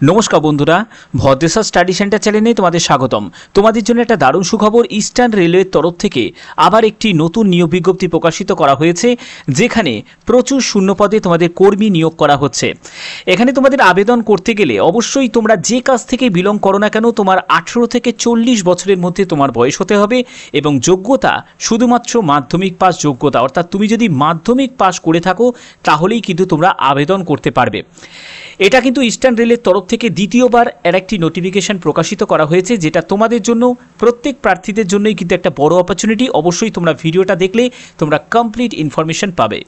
নমস্কার বন্ধুরা, Bhadreswar study centre চ্যানেলে তোমাদের স্বাগতম। তোমাদের জন্য একটা দারুণ সুখবর, ইস্টার্ন রেলওয়ের তরফ থেকে আবার একটি নতুন নিয়োগ বিজ্ঞপ্তি প্রকাশিত করা হয়েছে, যেখানে প্রচুর শূন্যপদে তোমাদের কর্মী নিয়োগ করা হচ্ছে। এখানে তোমাদের আবেদন করতে গেলে অবশ্যই তোমরা যে কাজ থেকে বিলং করো না কেন, তোমার 18 থেকে 40 বছরের মধ্যে তোমার বয়স হতে হবে এবং যোগ্যতা শুধুমাত্র মাধ্যমিক পাস যোগ্যতা, অর্থাৎ তুমি যদি মাধ্যমিক পাস করে থাকো তাহলেই কিন্তু তোমরা আবেদন করতে পারবে। এটা কিন্তু ইস্টার্ন রেলের তরফ থেকে দ্বিতীয়বার এর একটি নোটিফিকেশন প্রকাশিত করা হয়েছে, যেটা তোমাদের জন্য, প্রত্যেক প্রার্থীদের জন্যই কিন্তু একটা বড় অপরচুনিটি। অবশ্যই তোমরা ভিডিওটা দেখলে তোমরা কমপ্লিট ইনফরমেশন পাবে।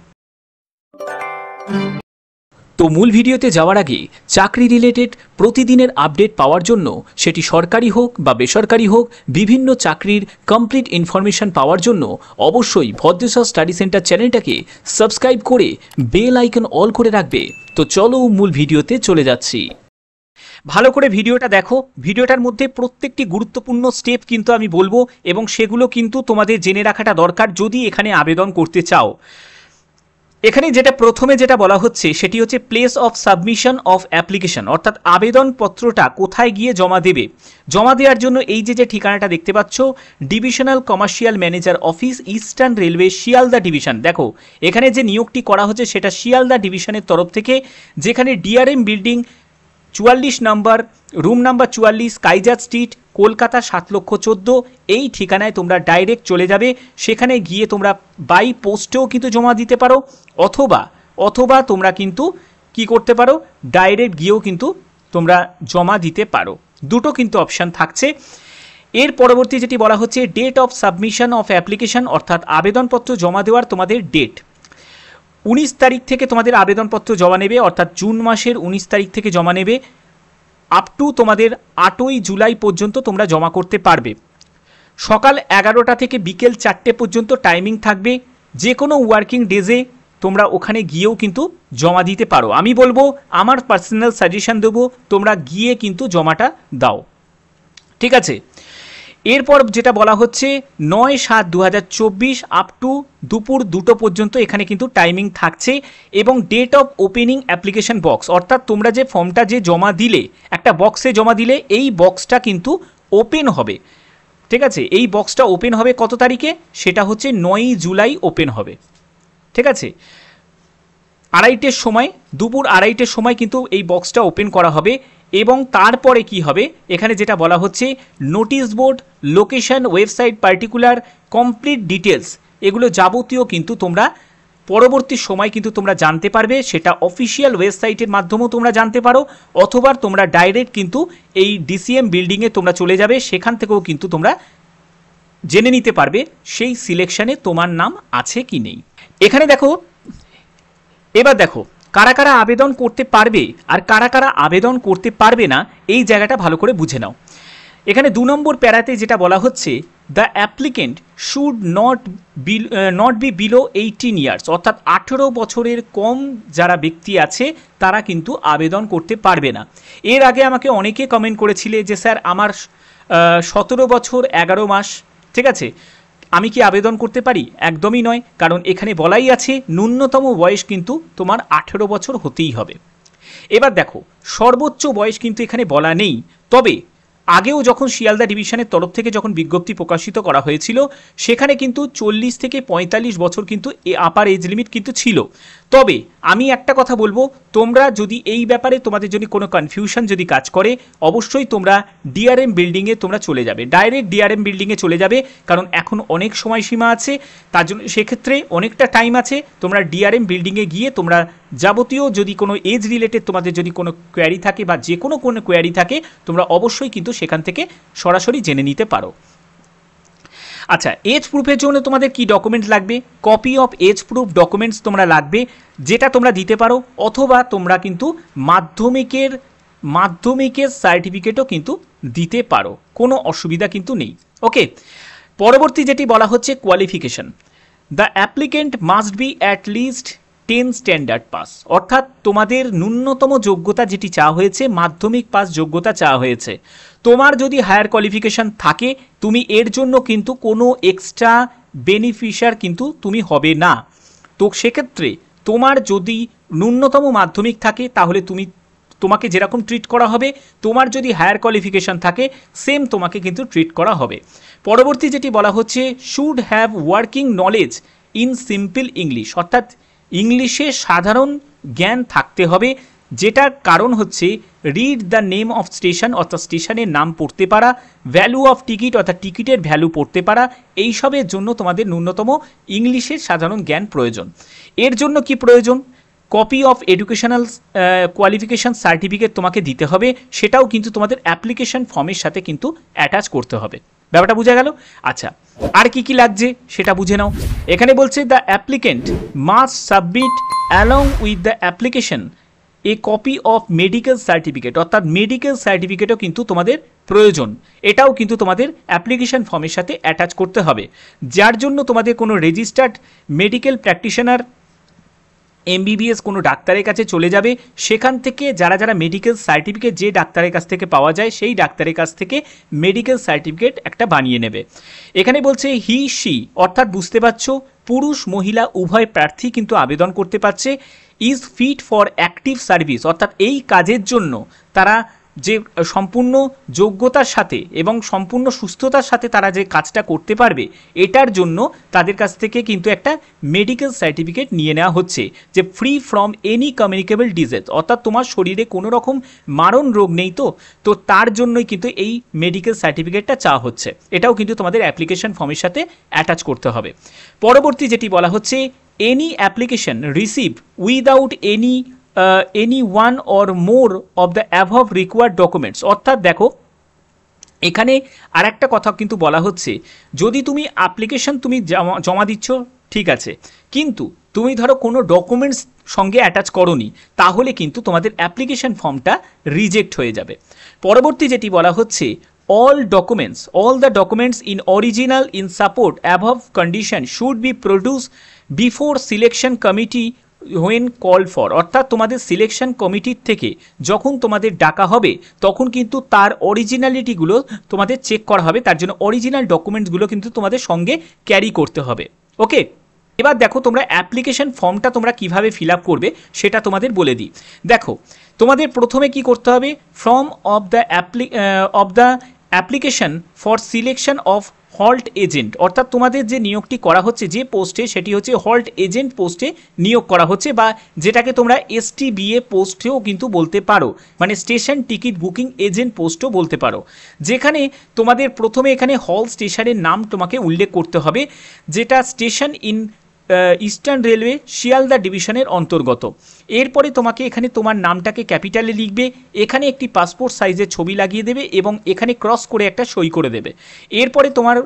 তো মূল ভিডিওতে যাওয়ার আগে চাকরি রিলেটেড প্রতিদিনের আপডেট পাওয়ার জন্য, সেটি সরকারি হোক বা বেসরকারি হোক, বিভিন্ন চাকরির কমপ্লিট ইনফরমেশন পাওয়ার জন্য অবশ্যই ভদ্রেশ্বর স্টাডি সেন্টার চ্যানেলটাকে সাবস্ক্রাইব করে বেল আইকন অল করে রাখবে। তো চলো মূল ভিডিওতে চলে যাচ্ছি। ভালো করে ভিডিওটা দেখো, ভিডিওটার মধ্যে প্রত্যেকটি গুরুত্বপূর্ণ স্টেপ কিন্তু আমি বলবো এবং সেগুলো কিন্তু তোমাদের জেনে রাখাটা দরকার যদি এখানে আবেদন করতে চাও। এখানে প্রথমে যেটা বলা হচ্ছে সেটি হচ্ছে place of submission of application, অর্থাৎ আবেদনপত্রটা কোথায় গিয়ে জমা দেবে। জমা দেওয়ার জন্য এই যে ঠিকানাটা দেখতে পাচ্ছ, divisional commercial manager office, eastern railway, Sealdah division. দেখো এখানে যে নিয়োগটি করা হচ্ছে সেটা শিয়ালদা ডিভিশনের তরফ থেকে, যেখানে ডিআরএম বিল্ডিং 44 নম্বর, room number 44, Kaiser street, Kolkata 7,14,000। এই ঠিকানায় তোমরা ডাইরেক্ট চলে যাবে। সেখানে গিয়ে তোমরা বাই পোস্টেও কিন্তু জমা দিতে পারো, অথবা তোমরা কিন্তু কি করতে পারো, ডাইরেক্ট গিয়েও কিন্তু তোমরা জমা দিতে পারো। দুটো কিন্তু অপশান থাকছে। এর পরবর্তী যেটি বলা হচ্ছে date of submission of application, অর্থাৎ আবেদনপত্র জমা দেওয়ার তোমাদের ডেট। 19 তারিখ থেকে তোমাদের আবেদনপত্র জমা নেবে, অর্থাৎ জুন মাসের 19 তারিখ থেকে জমা নেবে, আপ টু তোমাদের 8ই জুলাই পর্যন্ত তোমরা জমা করতে পারবে। সকাল 11টা থেকে বিকেল 4টে পর্যন্ত টাইমিং থাকবে। যে কোনো ওয়ার্কিং ডেজে তোমরা ওখানে গিয়েও কিন্তু জমা দিতে পারো। আমি বলবো, আমার পার্সোনাল সাজেশন দেবো, তোমরা গিয়ে কিন্তু জমাটা দাও, ঠিক আছে। এরপর যেটা বলা হচ্ছে 9/7/2024 আপ টু দুপুর 2টো পর্যন্ত এখানে কিন্তু টাইমিং থাকছে। এবং date of opening application box, অর্থাৎ তোমরা যে ফর্মটা যে জমা দিলে, একটা বক্সে জমা দিলে, এই বক্সটা কিন্তু ওপেন হবে, ঠিক আছে। এই বক্সটা ওপেন হবে কত তারিখে, সেটা হচ্ছে 9ই জুলাই ওপেন হবে, ঠিক আছে। 2:30-র সময়, দুপুর 2:30-র সময় কিন্তু এই বক্সটা ওপেন করা হবে। এবং তারপরে কি হবে, এখানে যেটা বলা হচ্ছে notice board, location, website, particular, complete details, এগুলো যাবতীয় কিন্তু তোমরা পরবর্তী সময় কিন্তু তোমরা জানতে পারবে। সেটা অফিসিয়াল ওয়েবসাইটের মাধ্যমেও তোমরা জানতে পারো, অথবা তোমরা ডাইরেক্ট কিন্তু এই ডিসিএম বিল্ডিংয়ে তোমরা চলে যাবে, সেখান থেকেও কিন্তু তোমরা জেনে নিতে পারবে সেই সিলেকশনে তোমার নাম আছে কি নেই। এখানে দেখো, এবার দেখো কারা কারা আবেদন করতে পারবে আর কারা কারা আবেদন করতে পারবে না, এই জায়গাটা ভালো করে বুঝে নাও। এখানে 2 নম্বর প্যারাতে যেটা বলা হচ্ছে, the applicant should not be below 18 years, অর্থাৎ 18 বছরের কম যারা ব্যক্তি আছে তারা কিন্তু আবেদন করতে পারবে না। এর আগে আমাকে অনেকে কমেন্ট করেছিলে যে স্যার আমার 17 বছর 11 মাস, ঠিক আছে, আমি কি আবেদন করতে পারি? একদমই নয়, কারণ এখানে বলাই আছে ন্যূনতম বয়স কিন্তু তোমার 18 বছর হতেই হবে। এবার দেখো সর্বোচ্চ বয়স কিন্তু এখানে বলা নেই, তবে আগেও যখন শিয়ালদা ডিভিশনের তরফ থেকে যখন বিজ্ঞপ্তি প্রকাশিত করা হয়েছিল, সেখানে কিন্তু 40 থেকে 45 বছর কিন্তু আপার এজ লিমিট কিন্তু ছিল। তবে আমি একটা কথা বলবো, তোমরা যদি এই ব্যাপারে তোমাদের যদি কোনো কনফিউশন যদি কাজ করে, অবশ্যই তোমরা ডিআরএম বিল্ডিংয়ে তোমরা চলে যাবে, ডাইরেক্ট ডিআরএম বিল্ডিংয়ে চলে যাবে, কারণ এখন অনেক সময়সীমা আছে, তার জন্য সেক্ষেত্রে অনেকটা টাইম আছে। তোমরা ডিআরএম বিল্ডিংয়ে গিয়ে তোমরা যাবতীয় যদি কোনো এজ রিলেটেড তোমাদের যদি কোনো কোয়ারি থাকে বা যে কোনো কোয়ারি থাকে, তোমরা অবশ্যই কিন্তু সেখান থেকে সরাসরি জেনে নিতে পারো। আচ্ছা, এজ প্রুফের জন্য তোমাদের কি ডকুমেন্ট লাগবে? Copy of age proof documents তোমরা লাগবে, যেটা তোমরা দিতে পারো, অথবা তোমরা কিন্তু মাধ্যমিকের সার্টিফিকেটও কিন্তু দিতে পারো, কোনো অসুবিধা কিন্তু নেই। ওকে, পরবর্তী যেটি বলা হচ্ছে qualification, the applicant must be at least 10 standard pass, অর্থাৎ তোমাদের ন্যূনতম যোগ্যতা যেটি চাওয়া হয়েছে, মাধ্যমিক পাস যোগ্যতা চাওয়া হয়েছে। তোমার যদি হায়ার কোয়ালিফিকেশন থাকে, তুমি এর জন্য কিন্তু কোনো এক্সট্রা বেনিফিশিয়ার কিন্তু তুমি হবে না। তো সেক্ষেত্রে তোমার যদি ন্যূনতম মাধ্যমিক থাকে, তাহলে তুমি তোমাকে যেরকম ট্রিট করা হবে, তোমার যদি হায়ার কোয়ালিফিকেশন থাকে সেম তোমাকে কিন্তু ট্রিট করা হবে। পরবর্তী যেটি বলা হচ্ছে should have working knowledge in simple English, অর্থাৎ ইংলিশে সাধারণ জ্ঞান থাকতে হবে, যেটার কারণ হচ্ছে read the name of station, অর্থাৎ স্টেশনের নাম পড়তে পারা, ভ্যালু অফ টিকিট, অর্থাৎ টিকিটের ভ্যালু পড়তে পারা, এইসবের জন্য তোমাদের ন্যূনতম ইংলিশের সাধারণ জ্ঞান প্রয়োজন। এর জন্য কি প্রয়োজন? Copy of educational qualification certificate তোমাকে দিতে হবে, সেটাও কিন্তু তোমাদের অ্যাপ্লিকেশন ফর্মের সাথে কিন্তু অ্যাটাচ করতে হবে। ব্যাপারটা বোঝা গেল? আচ্ছা, আর কি কি লাগছে সেটা বুঝে নাও। এখানে বলছে the applicant must submit along with the application A copy of medical certificate, অর্থাৎ মেডিকেল সার্টিফিকেটও কিন্তু তোমাদের প্রয়োজন, এটাও কিন্তু তোমাদের অ্যাপ্লিকেশন ফর্মের সাথে অ্যাটাচ করতে হবে, যার জন্য তোমাদের কোনো রেজিস্টার্ড মেডিকেল প্র্যাকটিশনার এমবিবিএস কোনো ডাক্তারের কাছে চলে যাবে, সেখান থেকে যারা যারা মেডিকেল সার্টিফিকেট যে ডাক্তারের কাছ থেকে পাওয়া যায় সেই ডাক্তারের কাছ থেকে মেডিকেল সার্টিফিকেট একটা বানিয়ে নেবে। এখানে বলছে হি সি, অর্থাৎ বুঝতে পারছো পুরুষ মহিলা উভয় প্রার্থী কিন্তু আবেদন করতে পারছে। Is fit for active service, অর্থাৎ এই কাজের জন্য তারা যে সম্পূর্ণ যোগ্যতার সাথে এবং সম্পূর্ণ সুস্থতার সাথে তারা যে কাজটা করতে পারবে, এটার জন্য তাদের কাছ থেকে কিন্তু একটা মেডিকেল সার্টিফিকেট নিয়ে নেওয়া হচ্ছে, যে free from any communicable disease, অর্থাৎ তোমার শরীরে কোনো রকম মারণ রোগ নেই, তো তার জন্যই কিন্তু এই মেডিকেল সার্টিফিকেটটা চাওয়া হচ্ছে। এটাও কিন্তু তোমাদের অ্যাপ্লিকেশন ফর্মের সাথে অ্যাটাচ করতে হবে। পরবর্তী যেটি বলা হচ্ছে any application receive without any one or more of the অ্যাভভ required documents, অর্থাৎ দেখো এখানে আর একটা কথা কিন্তু বলা হচ্ছে, যদি তুমি অ্যাপ্লিকেশন তুমি জমা দিচ্ছ ঠিক আছে, কিন্তু তুমি ধরো কোনো ডকুমেন্টস সঙ্গে অ্যাটাচ করোনি, তাহলে কিন্তু তোমাদের অ্যাপ্লিকেশন ফর্মটা রিজেক্ট হয়ে যাবে। পরবর্তী যেটি বলা হচ্ছে all the documents in original in support above condition should be produced before selection committee when called for, অর্থাৎ তোমাদের সিলেকশন কমিটির থেকে যখন তোমাদের ডাকা হবে তখন কিন্তু তার অরিজিনালিটিগুলো তোমাদের চেক করা হবে, তার জন্য অরিজিনাল ডকুমেন্টসগুলো কিন্তু তোমাদের সঙ্গে ক্যারি করতে হবে। ওকে, এবার দেখো তোমরা অ্যাপ্লিকেশন ফর্মটা তোমরা কিভাবে ফিল আপ করবে সেটা তোমাদের বলে দিই। দেখো তোমাদের প্রথমে কি করতে হবে, form of the application for selection of halt agent, অর্থাৎ তোমাদের যে নিয়োগটি করা হচ্ছে যে পোস্টে, সেটি হচ্ছে হল্ট এজেন্ট পোস্টে নিয়োগ করা হচ্ছে, বা যেটাকে তোমরা STBA পোস্টেও কিন্তু বলতে পারো, মানে স্টেশন টিকিট বুকিং এজেন্ট পোস্টও বলতে পারো, যেখানে তোমাদের প্রথমে এখানে হল স্টেশনের নাম তোমাকে উল্লেখ করতে হবে, যেটা station in eastern railway Sealdah ডিভিশনের অন্তর্গত। এরপরে তোমাকে এখানে তোমার নামটাকে ক্যাপিটালে লিখবে, এখানে একটি পাসপোর্ট সাইজের ছবি লাগিয়ে দেবে এবং এখানে ক্রস করে একটা সই করে দেবে। এরপরে তোমার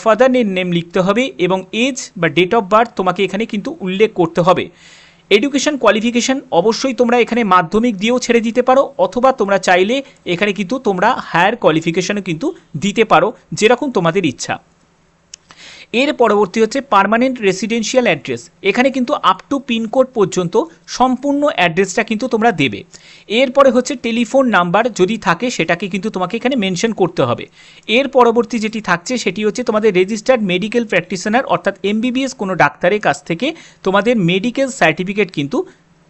ফাদারের নেম লিখতে হবে এবং এজ বা ডেট অফ বার্থ তোমাকে এখানে কিন্তু উল্লেখ করতে হবে। এডুকেশন কোয়ালিফিকেশান অবশ্যই তোমরা এখানে মাধ্যমিক দিয়েও ছেড়ে দিতে পারো, অথবা তোমরা চাইলে এখানে কিন্তু তোমরা হায়ার কোয়ালিফিকেশানও কিন্তু দিতে পারো, যেরকম তোমাদের ইচ্ছা। এর পরবর্তী হচ্ছে পার্মানেন্ট রেসিডেন্সিয়াল অ্যাড্রেস, এখানে কিন্তু আপ টু পিনকোড পর্যন্ত সম্পূর্ণ অ্যাড্রেসটা কিন্তু তোমরা দেবে। এরপরে হচ্ছে টেলিফোন নাম্বার যদি থাকে সেটাকে কিন্তু তোমাকে এখানে মেনশন করতে হবে। এর পরবর্তী যেটি থাকছে সেটি হচ্ছে তোমাদের রেজিস্টার্ড মেডিকেল প্র্যাকটিশনার, অর্থাৎ MBBS কোনো ডাক্তারের কাছ থেকে তোমাদের মেডিকেল সার্টিফিকেট কিন্তু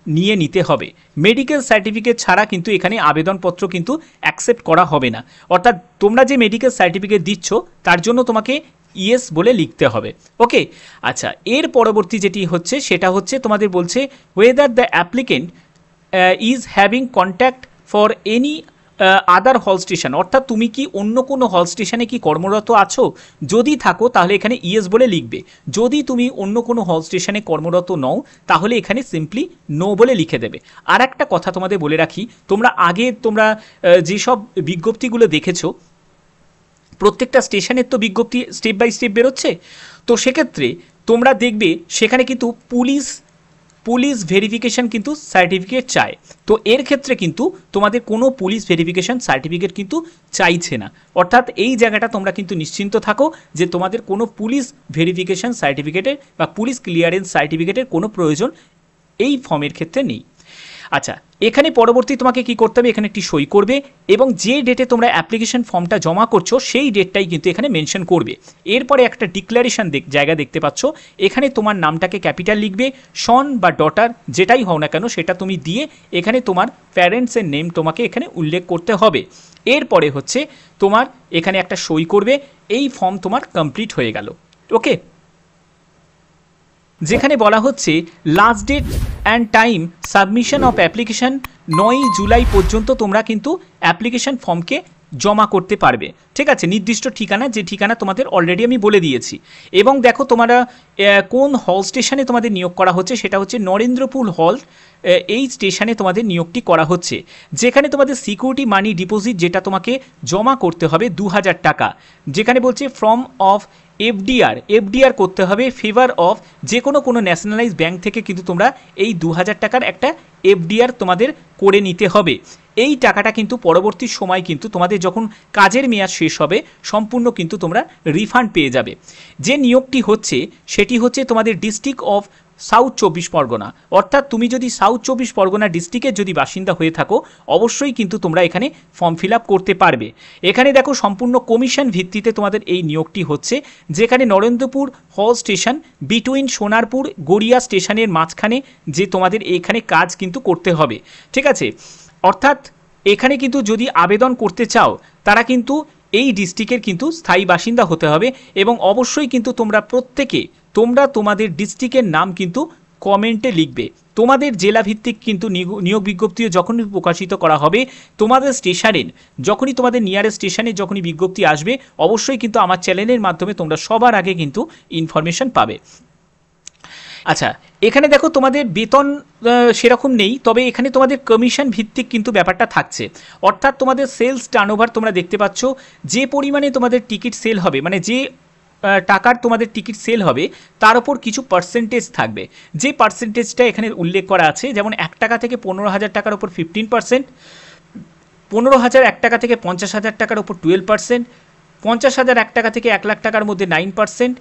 নিয়ে নিতে হবে। মেডিকেল সার্টিফিকেট ছাড়া কিন্তু এখানে আবেদনপত্র কিন্তু অ্যাকসেপ্ট করা হবে না, অর্থাৎ তোমরা যে মেডিকেল সার্টিফিকেট দিচ্ছ তার জন্য তোমাকে ইয়েস বলে লিখতে হবে। ওকে, আচ্ছা, এর পরবর্তী যেটি হচ্ছে সেটা হচ্ছে তোমাদের বলছে whether the applicant is having contact for any other হল স্টেশন, অর্থাৎ তুমি কি অন্য কোনো হল স্টেশনে কি কর্মরত আছো, যদি থাকো তাহলে এখানে ইয়েস বলে লিখবে। যদি তুমি অন্য কোনো হল স্টেশনে কর্মরত নও তাহলে এখানে সিম্পলি নো বলে লিখে দেবে। আর একটা কথা তোমাদের বলে রাখি, তোমরা যেসব বিজ্ঞপ্তিগুলো দেখেছো প্রত্যেকটা স্টেশনের তো বিজ্ঞপ্তি স্টেপ বাই স্টেপ বেরোচ্ছে, তো সেক্ষেত্রে তোমরা দেখবে সেখানে কিন্তু পুলিশ ভেরিফিকেশান কিন্তু সার্টিফিকেট চায়, তো এর ক্ষেত্রে কিন্তু তোমাদের কোনো পুলিশ ভেরিফিকেশান সার্টিফিকেট কিন্তু চাইছে না, অর্থাৎ এই জায়গাটা তোমরা কিন্তু নিশ্চিন্ত থাকো যে তোমাদের কোনো পুলিশ ভেরিফিকেশান সার্টিফিকেটের বা পুলিশ ক্লিয়ারেন্স সার্টিফিকেটের কোনো প্রয়োজন এই ফর্মের ক্ষেত্রে নেই। আচ্ছা, এখানে পরবর্তী তোমাকে কি করতে হবে, এখানে একটি সই করবে এবং যে ডেটে তোমরা অ্যাপ্লিকেশন ফর্মটা জমা করছো সেই ডেটটাই কিন্তু এখানে মেনশন করবে। এরপরে একটা ডিক্লারেশন জায়গা দেখতে পাচ্ছ, এখানে তোমার নামটাকে ক্যাপিটাল লিখবে, সন বা ডটার যেটাই হও না কেন সেটা তুমি দিয়ে এখানে তোমার প্যারেন্টসের নেম তোমাকে এখানে উল্লেখ করতে হবে। এরপরে হচ্ছে তোমার এখানে একটা সই করবে, এই ফর্ম তোমার কমপ্লিট হয়ে গেল। ওকে, যেখানে বলা হচ্ছে last date and time submission of application 9 জুলাই পর্যন্ত তোমরা কিন্তু অ্যাপ্লিকেশন ফর্মকে জমা করতে পারবে। ঠিক আছে, নির্দিষ্ট ঠিকানা, যে ঠিকানা তোমাদের অলরেডি আমি বলে দিয়েছি। এবং দেখো তোমরা কোন হল স্টেশনে তোমাদের নিয়োগ করা হচ্ছে, সেটা হচ্ছে নরেন্দ্রপুর হল, এই স্টেশনে তোমাদের নিয়োগটি করা হচ্ছে। যেখানে তোমাদের সিকিউরিটি মানি ডিপোজিট যেটা তোমাকে জমা করতে হবে 2000 টাকা, যেখানে বলছে ফ্রম অফ এফডিআর করতে হবে ফেভার অফ যে কোনো ন্যাশনালাইজ ব্যাংক থেকে কিন্তু তোমরা এই 2000 টাকার একটা এফডিআর তোমাদের করে নিতে হবে। এই টাকাটা কিন্তু পরবর্তী সময় কিন্তু তোমাদের যখন কাজের মেয়াদ শেষ হবে সম্পূর্ণ কিন্তু তোমরা রিফান্ড পেয়ে যাবে। যে নিয়োগটি হচ্ছে সেটি হচ্ছে তোমাদের ডিস্ট্রিক্ট অফ সাউথ 24 পরগনা, অর্থাৎ তুমি যদি সাউথ 24 পরগনা ডিস্ট্রিক্টের যদি বাসিন্দা হয়ে থাকো অবশ্যই কিন্তু তোমরা এখানে ফর্ম ফিল আপ করতে পারবে। এখানে দেখো সম্পূর্ণ কমিশন ভিত্তিতে তোমাদের এই নিয়োগটি হচ্ছে, যেখানে নরেন্দ্রপুর হল স্টেশন বিটুইন সোনারপুর গড়িয়া স্টেশনের মাঝখানে যে তোমাদের এখানে কাজ কিন্তু করতে হবে। ঠিক আছে, অর্থাৎ এখানে কিন্তু যদি আবেদন করতে চাও তারা কিন্তু এই ডিস্ট্রিক্টের কিন্তু স্থায়ী বাসিন্দা হতে হবে এবং অবশ্যই কিন্তু তোমরা প্রত্যেকে তোমাদের ডিস্ট্রিক্টের নাম কিন্তু কমেন্টে লিখবে। তোমাদের জেলাভিত্তিক কিন্তু নিয়োগ বিজ্ঞপ্তিও যখনই প্রকাশিত করা হবে তোমাদের স্টেশনের, যখনই তোমাদের নিয়ারেস্ট স্টেশনে যখনই বিজ্ঞপ্তি আসবে অবশ্যই কিন্তু আমার চ্যানেলের মাধ্যমে তোমরা সবার আগে কিন্তু ইনফরমেশন পাবে। আচ্ছা, এখানে দেখো তোমাদের বেতন সেরকম নেই, তবে এখানে তোমাদের কমিশন ভিত্তিক কিন্তু ব্যাপারটা থাকছে। অর্থাৎ তোমাদের সেলস টার্নওভার তোমরা দেখতে পাচ্ছ, যে পরিমাণে তোমাদের টিকিট সেল হবে, মানে যে টাকার তোমাদের টিকিট সেল হবে তার উপর কিছু পার্সেন্টেজ থাকবে। যে পার্সেন্টেজটা এখানে উল্লেখ করা আছে, যেমন 1 টাকা থেকে 15,000 টাকার উপর 15%, 15,001 টাকা থেকে 50,000 টাকার উপর 12%, 50,001 টাকা থেকে 1 লাখ টাকার মধ্যে 9%,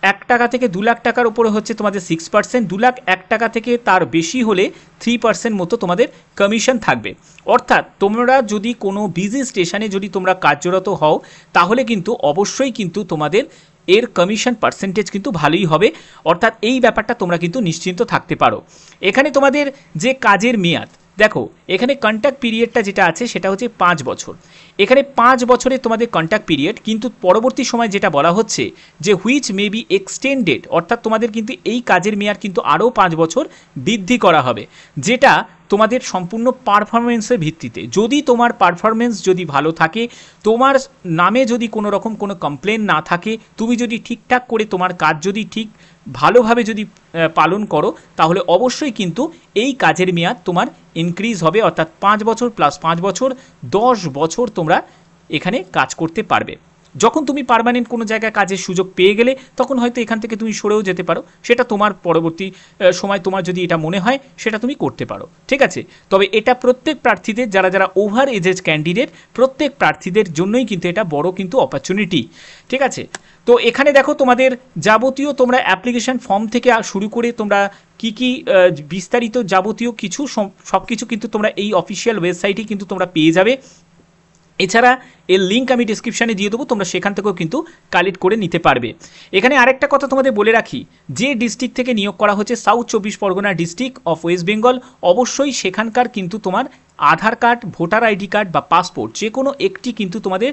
1 টাকা থেকে 2 লাখ টাকার উপরে হচ্ছে তোমাদের 6%, 2,01,000 টাকা থেকে তার বেশি হলে 3% মতো তোমাদের কমিশন থাকবে। অর্থাৎ তোমরা যদি কোনো বিজি স্টেশনে যদি তোমরা কার্যরত হও তাহলে কিন্তু অবশ্যই কিন্তু তোমাদের এর কমিশন পার্সেন্টেজ কিন্তু ভালোই হবে। অর্থাৎ এই ব্যাপারটা তোমরা কিন্তু নিশ্চিন্ত থাকতে পারো। এখানে তোমাদের যে কাজের মেয়াদ দেখো, এখানে কন্ট্যাক্ট পিরিয়ডটা যেটা আছে সেটা হচ্ছে 5 বছর। এখানে 5 বছরের তোমাদের কন্ট্যাক্ট পিরিয়ড, কিন্তু পরবর্তী সময় যেটা বলা হচ্ছে যে হুইচ মে বি এক্সটেন্ডেড, অর্থাৎ তোমাদের কিন্তু এই কাজের মেয়াদ কিন্তু আরও 5 বছর বৃদ্ধি করা হবে, যেটা তোমাদের সম্পূর্ণ পারফরমেন্সের ভিত্তিতে। যদি তোমার পারফরমেন্স যদি ভালো থাকে, তোমার নামে যদি কোনো রকম কোনো কমপ্লেন না থাকে, তুমি যদি ঠিকঠাক করে তোমার কাজ যদি ঠিক ভালোভাবে যদি পালন করো তাহলে অবশ্যই কিন্তু এই কাজের মেয়াদ তোমার ইনক্রিজ হবে। অর্থাৎ 5 বছর প্লাস 5 বছর 10 বছর তোমরা এখানে কাজ করতে পারবে। যখন তুমি পার্মানেন্ট কোনো জায়গায় কাজের সুযোগ পেয়ে গেলে তখন হয়তো এখান থেকে তুমি সরেও যেতে পারো, সেটা তোমার পরবর্তী সময় তোমার যদি এটা মনে হয় সেটা তুমি করতে পারো। ঠিক আছে, তবে এটা প্রত্যেক প্রার্থীদের, যারা ওভার এজেড ক্যান্ডিডেট, প্রত্যেক প্রার্থীদের জন্যই কিন্তু এটা বড় কিন্তু অপরচুনিটি। ঠিক আছে, তো এখানে দেখো তোমাদের যাবতীয় তোমরা অ্যাপ্লিকেশন ফর্ম থেকে শুরু করে তোমরা কি বিস্তারিত যাবতীয় কিছু সব কিছু কিন্তু তোমরা এই অফিসিয়াল ওয়েবসাইটে কিন্তু তোমরা পেয়ে যাবে। এছাড়া এর লিঙ্ক আমি ডিসক্রিপশানে দিয়ে দেবো, তোমরা সেখান থেকেও কিন্তু কালেক্ট করে নিতে পারবে। এখানে আরেকটা কথা তোমাদের বলে রাখি, যে ডিস্ট্রিক্ট থেকে নিয়োগ করা হচ্ছে south 24 Pargana district of West Bengal, অবশ্যই সেখানকার কিন্তু তোমার আধার কার্ড, ভোটার আইডি কার্ড বা পাসপোর্ট যে কোনো একটি কিন্তু তোমাদের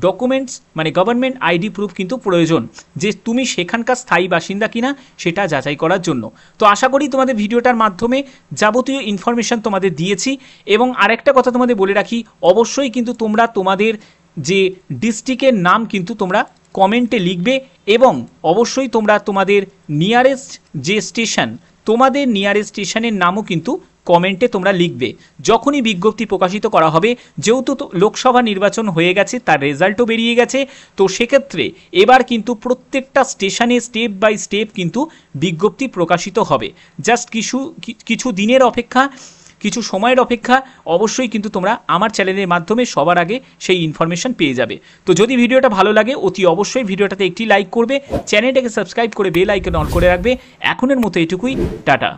ডকুমেন্টস মানে গভর্নমেন্ট আইডি প্রুফ কিন্তু প্রয়োজন, যে তুমি সেখানকার স্থায়ী বাসিন্দা কিনা সেটা যাচাই করার জন্য। তো আশা করি তোমাদের ভিডিওটার মাধ্যমে যাবতীয় ইনফরমেশন তোমাদের দিয়েছি। এবং আরেকটা কথা তোমাদের বলে রাখি, অবশ্যই কিন্তু তোমরা তোমাদের যে ডিস্ট্রিক্টের নাম কিন্তু তোমরা কমেন্টে লিখবে এবং অবশ্যই তোমরা তোমাদের নিয়ারেস্ট যে স্টেশন, তোমাদের নিয়ারেস্ট স্টেশনের নামও কিন্তু কমেন্টে তোমরা লিখবে। যখনই বিজ্ঞপ্তি প্রকাশিত করা হবে, যেহেতু লোকসভা নির্বাচন হয়ে গেছে, তার রেজাল্টও বেরিয়ে গেছে, তো সেক্ষেত্রে এবার কিন্তু প্রত্যেকটা স্টেশনে স্টেপ বাই স্টেপ কিন্তু বিজ্ঞপ্তি প্রকাশিত হবে। জাস্ট কিছু দিনের অপেক্ষা, কিছু সময়ের অপেক্ষা, অবশ্যই কিন্তু তোমরা আমার চ্যানেলের মাধ্যমে সবার আগে সেই ইনফরমেশন পেয়ে যাবে। তো যদি ভিডিওটা ভালো লাগে অতি অবশ্যই ভিডিওটাতে একটি লাইক করবে, চ্যানেলটাকে সাবস্ক্রাইব করে বেল আইকন অন করে রাখবে। এখনের মতো এটুকুই, টাটা।